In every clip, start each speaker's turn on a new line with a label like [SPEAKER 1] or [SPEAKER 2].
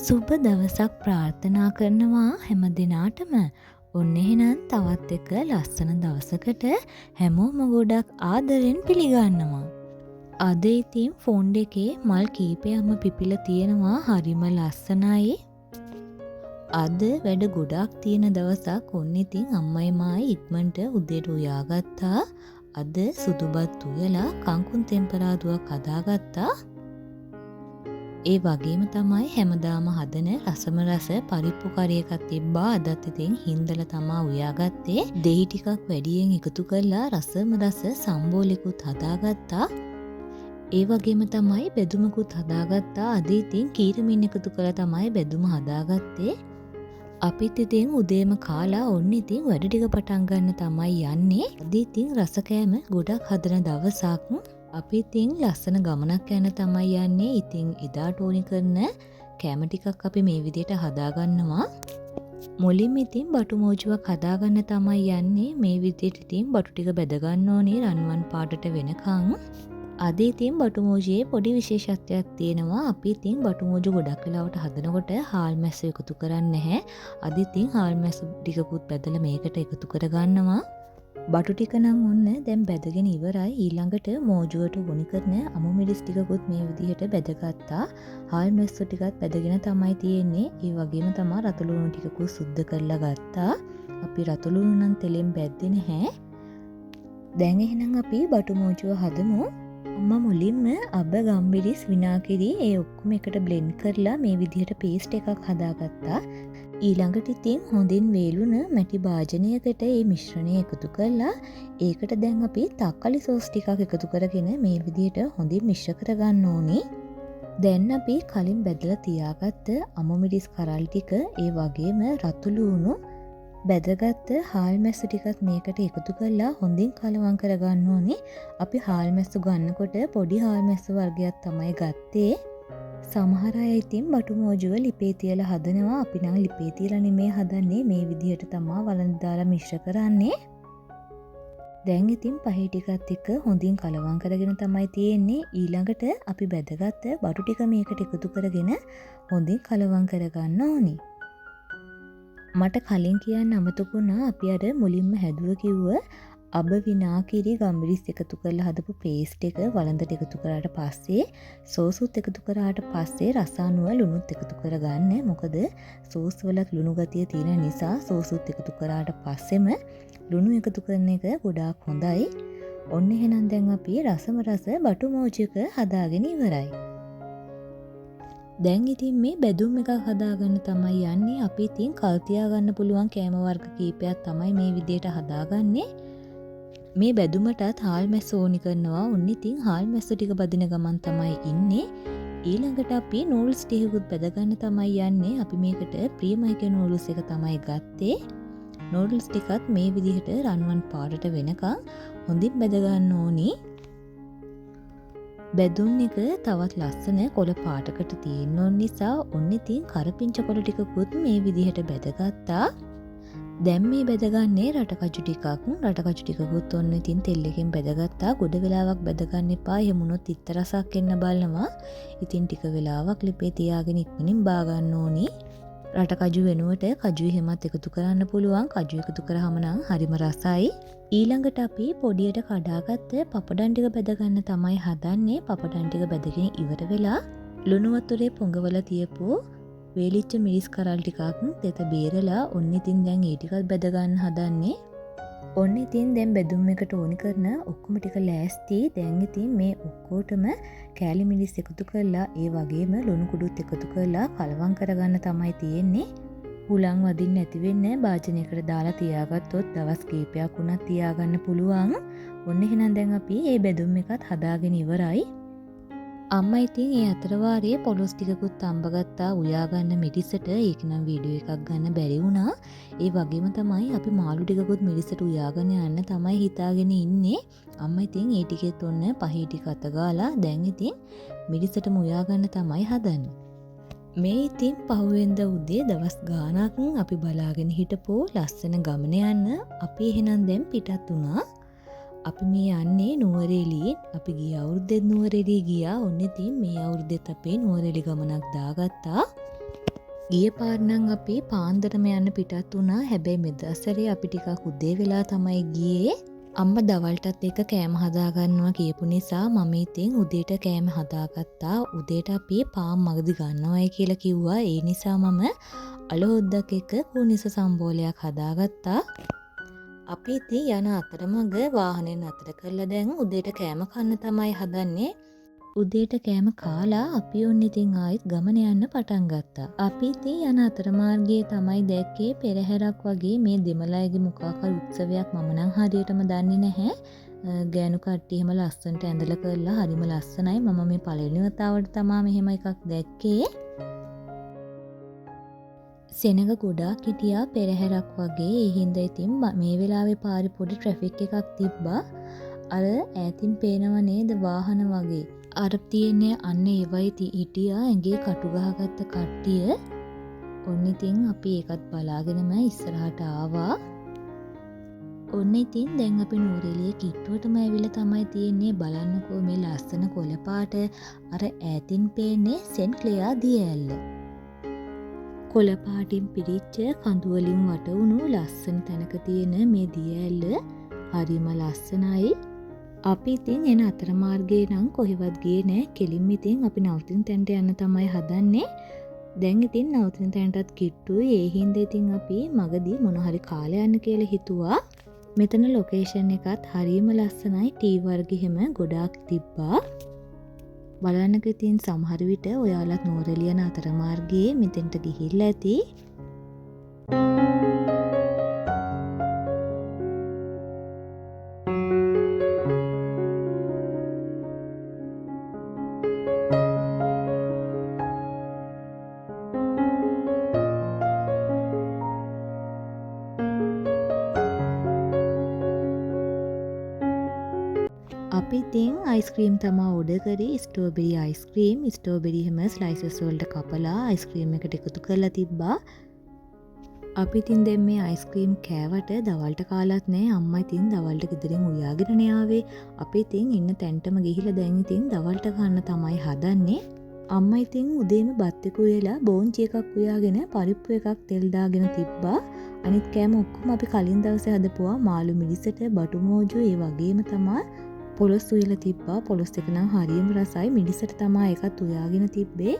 [SPEAKER 1] සුබ දවසක් ප්‍රාර්ථනා කරනවා හැම දිනාටම. ඔන්න එහෙනම් තවත් එක ලස්සන දවසකට හැමෝම ගොඩක් ආදරෙන් පිළිගන්නවා. අද ඉතින් ෆෝන් එකේ මල් කීපයක්ම පිපිලා තියෙනවා, හරිම ලස්සනයි. අද වැඩ ගොඩක් තියෙන දවසක්. ඔන්න ඉතින් අම්මයි මායි ඉක්මනට උදේට උයාගත්තා. අද සුදුබත් උයලා කංකුන් තෙම්පරාදුවක් හදාගත්තා. ඒ වගේම තමයි හැමදාම හදන රසම රස පරිප්පු කරි එකක් තිබ්බා. අදත් ඉතින් හින්දලා තමා උයාගත්තේ. දෙහි ටිකක් වැඩියෙන් එකතු කරලා රසම රස සම්බෝලෙකුත් හදාගත්තා. ඒ වගේම තමයි බෙදුමකුත් හදාගත්තා. අද ඉතින් කීරමින් එකතු කරලා තමයි බෙදුම හදාගත්තේ. අපිත් ඉතින් උදේම කාලා ඔන්න ඉතින් වැඩ ටික පටන් ගන්න තමයි යන්නේ. අද ඉතින් රස කෑම ගොඩක් හදන දවසක්. අපි ඉතින් ලස්සන ගමනක් යන තමයි යන්නේ. ඉතින් එදාට ඕනි කරන කෑම ටිකක් අපි මේ විදිහට හදාගන්නවා. මුලින්ම ඉතින් බටු මෝජුවක් හදාගන්න තමයි යන්නේ. මේ විදිහට ඉතින් බටු ටික බෙද ගන්න ඕනේ රන්වන් පාටට වෙනකන්. අද ඉතින් බටු මෝජියේ පොඩි විශේෂත්වයක් තියෙනවා. අපි ඉතින් බටු මෝජු ගොඩක් වෙලාවට හදනකොට හාල් මැස්ස එකතු කරන්නේ නැහැ. අද ඉතින් හාල් මැස්ස ටිකකුත් බෙදලා මේකට එකතු කර ගන්නවා. බටු ටික නම් ඔන්න දැන් බැදගෙන ඉවරයි. ඊළඟට මෝජුවට වුණි කරන අමු මිරිස් ටිකකුත් මේ විදිහට බැදගත්තා. හාල් මැස්සු ටිකත් බැදගෙන තමයි තියෙන්නේ. ඒ වගේම තමයි රතුළුණු ටිකකුත් සුද්ධ කරලා ගත්තා. අපි රතුළුණු නම් තෙලෙන් බැද්දේ නැහැ. දැන් එහෙනම් අපි බටු මෝජුව හදමු. අම්මා මුලින්ම අබ ගම්මිරිස් විනාකිරි ඒ ඔක්කොම එකට බ්ලෙන්ඩ් කරලා මේ විදිහට පේස්ට් එකක් හදාගත්තා. ඊළඟට ඉතින් හොඳින් වේලුන මැටි භාජනයකට මේ මිශ්‍රණය එකතු කරලා ඒකට දැන් අපි තක්කාලි සෝස් ටිකක් එකතු කරගෙන මේ විදිහට හොඳින් මිශ්‍ර කරගන්න ඕනේ. දැන් අපි කලින් බෙදලා තියාගත්ත අමු මිරිස් කරල් ටික ඒ වගේම රතුළුණු බෙදගත්ත හාල් මැස්සු ටිකත් මේකට එකතු කරලා හොඳින් කලවම් කරගන්න ඕනේ. අපි හාල් මැස්සු ගන්නකොට පොඩි හාල් මැස්සු වර්ගයක් තමයි ගත්තේ. සමහර අය ඉතින් බටු මෝජුව ලිපේ තියලා හදනවා. අපි නම් ලිපේ තියලා නෙමෙයි හදන්නේ. මේ විදිහට තමයි වළඳ දාලා මිශ්‍ර කරන්නේ. දැන් ඉතින් පහේ ටිකත් එක්ක හොඳින් කලවම් කරගෙන තමයි තියෙන්නේ. ඊළඟට අපි බෙදගත්ත බටු ටික මේකට එකතු කරගෙන හොඳින් කලවම් කරගන්න ඕනේ. මට කලින් කියන්න අමතක වුණා. අපි අර මුලින්ම හැදුව කිව්ව අබ විනාකිරි ගම්මිරිස් එකතු කරලා හදපු පේස්ට් එක වළඳට එකතු කරාට පස්සේ සෝසුත් එකතු කරාට පස්සේ රස අනුව ලුණුත් එකතු කරගන්න. මොකද සෝස් වලත් ලුණු ගතිය තියෙන නිසා සෝසුත් එකතු කරාට පස්සෙම ලුණු එකතු කරන එක ගොඩාක් හොඳයි. ඔන්න එහෙනම් දැන් අපි රසම රස බටු මෝජික හදාගෙන ඉවරයි. දැන් ඉතින් මේ බෙදුම් එකක් හදාගන්න තමයි යන්නේ. අපි ඉතින් කල් තියාගන්න පුළුවන් කෑම වර්ග කීපයක් තමයි මේ විදිහට හදාගන්නේ. මේ බැදුමටත් හාල් මැස්ස ඕනි කරනවා. ඔන්න ඉතින් හාල් මැස්ස ටික බදින ගමන් තමයි ඉන්නේ. ඊළඟට අපි නූඩල්ස් ටිකකුත් බෙදගන්න තමයි යන්නේ. අපි මේකට ප්‍රීමයික නූඩල්ස් එක තමයි ගත්තේ. නූඩල්ස් ටිකත් මේ විදිහට රන්වන් පාටට වෙනකන් හොඳින් බෙදගන්න ඕනි. බැදුම් එක තවත් ලස්සන කොළ පාටකට තියෙන නිසා ඔන්න ඉතින් කරපිංච කොළ ටිකකුත් මේ විදිහට බෙදගත්තා. දැන් මේ බෙදගන්නේ රටකජු ටිකක්. රටකජු ටිකකුත් ඔන්න ඉතින් තෙල් එකෙන් බෙදගත්තා. ගොඩ වෙලාවක් බෙදගන්න එපා. එහෙම වුණොත් ඉත්ත රසක් එන්න බලනවා. ඉතින් ටික වෙලාවක් ලිපේ තියාගෙන ඉක්මනින් බා ගන්න ඕනි. රටකජු වෙනුවට කජු එහෙමත් එකතු කරන්න පුළුවන්. කජු එකතු කරාම නම් හරිම රසයි. ඊළඟට අපි පොඩියට කඩාගත්ත පපඩම් ටික බෙදගන්න තමයි හදන්නේ. පපඩම් ටික බෙදගෙන ඉවර වෙලා ලුණු වතුරේ පොඟවලා තියපු වේලිච්ච මිරිස් කරල් ටිකක් තෙත බේරලා ඔන්න ඉතින් දැන් ඒ ටිකත් බෙද ගන්න හදන්නේ. ඔන්න ඉතින් දැන් බෙදුම් එකට ඕනි කරන ඔක්කොම ටික ලෑස්ති. දැන් ඉතින් මේ ඔක්කොටම කෑලි මිරිස් එකතු කරලා ඒ වගේම ලුණු කුඩුත් එකතු කරලා කලවම් කරගන්න තමයි තියෙන්නේ. හුලං වදින්න නැති වෙන්නේ භාජනයකට දාලා තියාගත්තොත් දවස් කීපයක් වුණත් තියාගන්න පුළුවන්. ඔන්න එහෙනම් දැන් අපි මේ බෙදුම් එකත් හදාගෙන ඉවරයි. අම්මා ඉතින් ඒ අතර වාරයේ පොලොස් ටිකකුත් අම්බගත්තා උයාගන්න මිරිසට. ඒක නම් වීඩියෝ එකක් ගන්න බැරි වුණා. ඒ වගේම තමයි අපි මාළු ටිකකුත් මිරිසට උයාගෙන යන්න තමයි හිතාගෙන ඉන්නේ. අම්මා ඉතින් ඒ ටිකෙත් ඔන්න පහේ ටික අත ගාලා දැන් ඉතින් මිරිසටම උයාගන්න තමයි හදන්නේ. මේ ඉතින් පහුවෙන්ද උදේ දවස් ගාණක් අපි බලාගෙන හිටපු ලස්සන ගමන යන්න අපි එහෙනම් දැන් පිටත් වුණා. අපි මේ යන්නේ නුවරඑළියෙන්. අපි ගිය අවුරුද්දේ නුවරඑළිය ගියා. ඔන්න ඉතින් මේ අවුරුද්දෙත් අපේ නුවරඑළිය ගමනක් දාගත්තා. ගිය පාර නම් අපි පාන්දරම යන්න පිටත් වුණා. හැබැයි මෙදසරේ අපි ටිකක් උදේ වෙලා තමයි ගියේ. අම්මා දවල්ටත් එක කෑම හදාගන්නවා කියපු නිසා මම ඉතින් උදේට කෑම හදාගත්තා. උදේට අපි පාන් මගදි ගන්නවයි කියලා කිව්වා. ඒ නිසා මම අලහොද්දක් එක කුනිස සම්බෝලයක් හදාගත්තා. අපි ඉතින් යන අතරමඟ වාහනේ නතර කරලා දැන් උදේට කෑම කන්න තමයි හදන්නේ. උදේට කෑම කාලා අපි ඔන්න ඉතින් ආයෙත් ගමන යන්න පටන් ගත්තා. අපි ඉතින් යන අතරමාර්ගයේ තමයි දැක්කේ පෙරහැරක් වගේ මේ දෙමළ අයගේ මොකක්ද උත්සවයක් මම නම් හරියටම දන්නේ නැහැ. ගෑනු කට්ටිය එහෙම ලස්සනට ඇඳලා කරලා හරිම ලස්සනයි. මම මේ පළවෙනි වතාවට තමයි මෙහෙම එකක් දැක්කේ. සෙනඟ ගොඩාක් හිටියා පෙරහැරක් වගේ. ඒ හින්දා ඉතින් මේ වෙලාවේ පාරේ පොඩි ට්‍රැෆික් එකක් තිබ්බා. අර ඈතින් පේනව නේද වාහන වගේ. අර තියන්නේ අන්න ඒවයි හිටියා ඇඟේ කටු ගහගත්ත කට්ටිය. ඔන්න ඉතින් අපි ඒකත් බලාගෙනම ඉස්සරහට ආවා. ඔන්න ඉතින් දැන් අපි නූරෙලිය කිට්ටුවටම ඇවිල්ලා තමයි තියෙන්නේ. බලන්නකෝ මේ ලස්සන කොළ පාට අර ඈතින් පේන්නේ සෙන්ට් ක්ලෙයා දිය ඇල්ල. කොළ පාටින් පිරිච්ච කඳු වලින් වට වුණු ලස්සන තැනක තියෙන මේ දිය ඇල්ල හරිම ලස්සනයි. අපි ඉතින් එන අතරමාර්ගයේ නම් කොහෙවත් ගියේ නෑ. කෙලින්ම ඉතින් අපි නවතින තැනට යන්න තමයි හදන්නේ. දැන් ඉතින් නවතින තැනටත් කිට්ටුයි. ඒ හින්දා ඉතින් අපි මගදී මොන හරි කාලේ යන්න කියලා හිතුවා. මෙතන ලොකේෂන් එකත් හරිම ලස්සනයි. ටී වර්ග එහෙම ගොඩාක් තිබ්බා. බලන්නක ඉතින් සමහර විට ඔයාලත් නෝරෙලිය යන අතරමාර්ගයේ මෙතෙන්ට ගිහිල්ලා ඇති. අපි ඉතින් අයිස්ක්‍රීම් තමා ඕඩර් කරේ. Strawberry ice cream. ස්ට්‍රෝබෙරි හැම ස්ලයිසස් වලට කපලා අයිස්ක්‍රීම් එකට එකතු කරලා තිබ්බා. අපි ඉතින් දැන් මේ අයිස්ක්‍රීම් කෑවට දවල්ට කාලත් නෑ. අම්මා ඉතින් දවල්ට ගෙදරින් උයාගෙන ආවේ. අපි ඉතින් ඉන්න තැනටම ගිහිල්ලා දැන් ඉතින් දවල්ට කන්න තමයි හදන්නේ. අම්මා ඉතින් උදේම බත් එක උයලා බෝන්චි එකක් උයාගෙන පරිප්පු එකක් තෙල් දාගෙන තිබ්බා. අනිත් කෑම ඔක්කොම අපි කලින් දවසේ හදපුවා. මාළු මිරිසට බටු මෝජු ඒ වගේම තමයි පොලොස් උයලා තිබ්බා. පොලොස් එක නම් හරියම රසයි. මිරිසට තමයි එකත් උයාගෙන තිබ්බේ.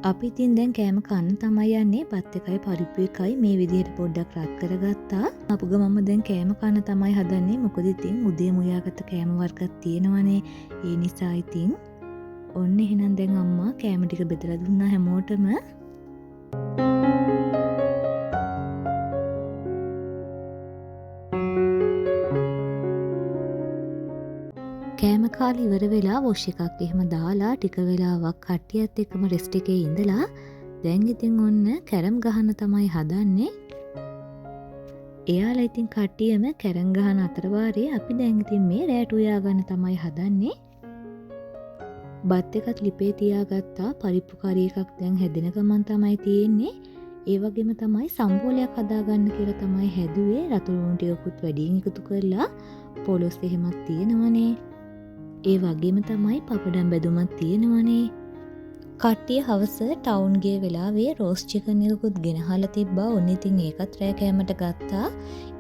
[SPEAKER 1] අපි ඉතින් දැන් කෑම කන්න තමයි යන්නේ. බත් එකයි පරිප්පු එකයි මේ විදිහට පොඩ්ඩක් රත් කරගත්තා. අපු ගමම දැන් කෑම කන්න තමයි හදන්නේ. මොකද ඉතින් උදේම උයාගත්ත කෑම වර්ගයක් තියෙනවනේ. ඒ නිසා ඉතින් ඔන්න එහෙනම් දැන් අම්මා කෑම ටික බෙදලා දුන්නා හැමෝටම. කෑම කාලේ ඉවර වෙලා වොෂ් එකක් එහෙම දාලා ටික වෙලාවක් කට්ටියත් එක්කම රෙස්ට් එකේ ඉඳලා දැන් ඉතින් ඔන්න කැරම් ගහන්න තමයි හදන්නේ. එයාලා ඉතින් කට්ටියම කැරම් ගහන අතර වාරේ අපි දැන් ඉතින් මේ රෑට උයා ගන්න තමයි හදන්නේ. බත් එකත් ලිපේ තියාගත්තා. පරිප්පු කරි එකක් දැන් හැදෙන ගමන් තමයි තියෙන්නේ. ඒ වගේම තමයි සම්බෝලයක් හදාගන්න කියලා තමයි හැදුවේ. රතු ලුණු ටිකකුත් වැඩියෙන් එකතු කරලා පොලොස් එහෙමත් තියෙනවනේ. ඒ වගේම තමයි පපඩම් බැදුමක් තියෙනවනේ. කට්ටිය හවස ටවුන් ගිය වෙලාවේ රෝස් චිකන් එකකුත් ගෙනහලා තිබ්බා. ඔන්න ඉතින් ඒකත් රෑ කෑමට ගත්තා.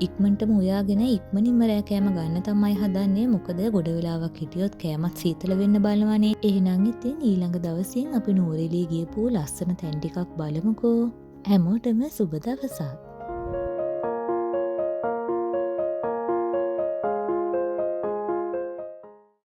[SPEAKER 1] ඉක්මනටම උයාගෙන ඉක්මනින්ම රෑ කෑම ගන්න තමයි හදන්නේ. මොකද ගොඩ වෙලාවක් හිටියොත් කෑමත් සීතල වෙන්න බලවනේ. එහෙනම් ඉතින් ඊළඟ දවසින් අපි නූරෙලිය ගියපු ලස්සන තැන් ටිකක් බලමුකෝ. හැමෝටම සුබ දවසක්.